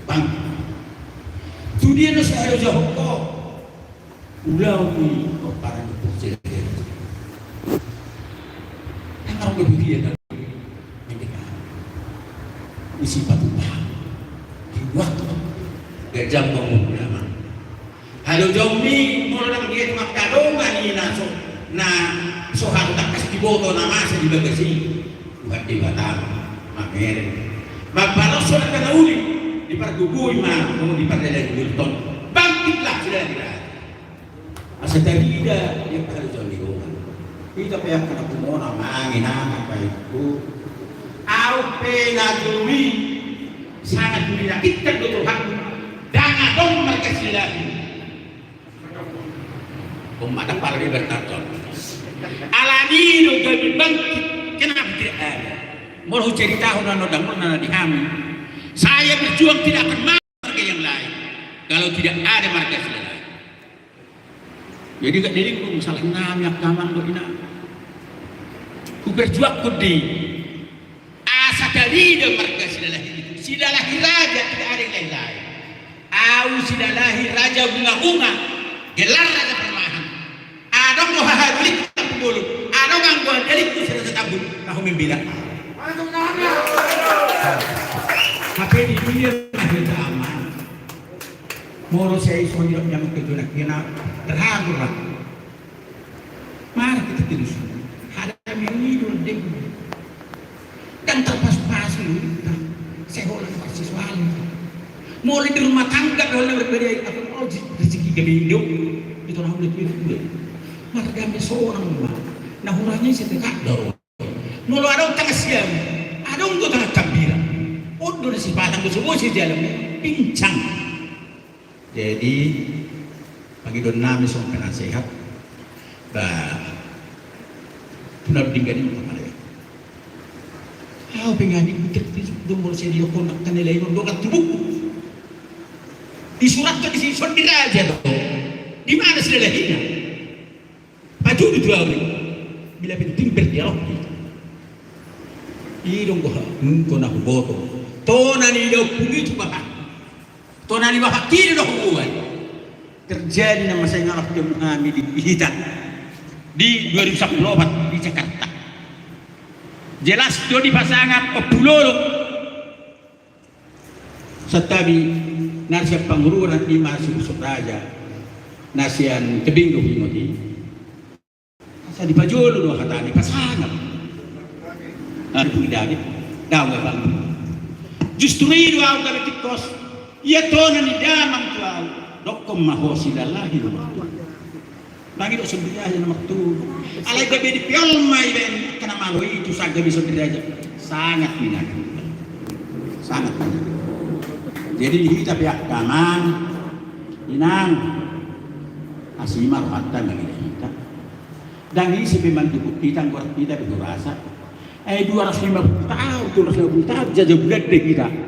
bang tu dia na sa jauh ko ulaw ni o para ni putih ang dia na isi patubah waktu gajang pengulama halo jomi mula nang dia makadongan ni na sohar tak kasih boto nama sa dibagasi buat di Batam mamer magbalos na kanauli di pargugoy ma kung di pardalan Wilton bangkitlah sila nila asa talida yang halo jomi ko kita pa yang kana pumona manginana pa itu aupe na jomi sangat menyakitkan betul hati jangan dong mereka silahi umat para bertaton alani do gabi bangkit kenapa tidak ada mau cerita hono dangun di kami saya berjuang tidak akan mau marga yang lain kalau tidak ada marga silahi jadi gak diri ku salah nami akamang do ina ku berjuang ku di asa kali do marga silahi sidalahi raja tidak ada yang lain au sidalahi raja bunga-bunga gelar raja permahan adong go hahadulik tapi dulu adong ang go hadulik itu sudah setabun aku membela tapi di dunia ada aman moro saya sonjok yang kejunak kena terharu lah mari kita terus ada mengidur deng dan terpas-pas sekolah mahasiswa mulai di rumah tangga kalau berbeda apa rezeki kami hidup itu orang udah pilih maka kami seorang rumah nah hurahnya setegak dorong mulu ada tengah siang ada untuk tengah kambira udah si batang itu semua si jalannya pincang jadi bagi don nami soal nasihat bah benar tinggal di rumah mereka pengen dikit dumur saya dia konak kanilai nondokan tubuh disuratkan di sini sendiri aja tuh di mana sudah lahirnya maju di dua hari bila penting berdialog idong gua nak boto tonani do pulit bah tonani bah kiri do kuat terjadi nama saya ngalap kami di Hitan di 2014 di Jakarta jelas do di pasangan Opulolo setabi nasihat pengururan di masuk Raja nasian tebing do himoti sa di pajolo do kata di pasangan aku idani daw bang justru itu aku kami tikos ia tona ni damang tuau dokom mahosi dalahi bagi do sendiri aja nama tu alai gabe di piol mai ben kana malo itu saga bisa aja sangat minat sangat minat jadi kita pihak kanan inang asimar hatta bagi kita dan ini si pembantu kita ngorok kita berasa 250 tahun 250 tahun jajah bulat deh kita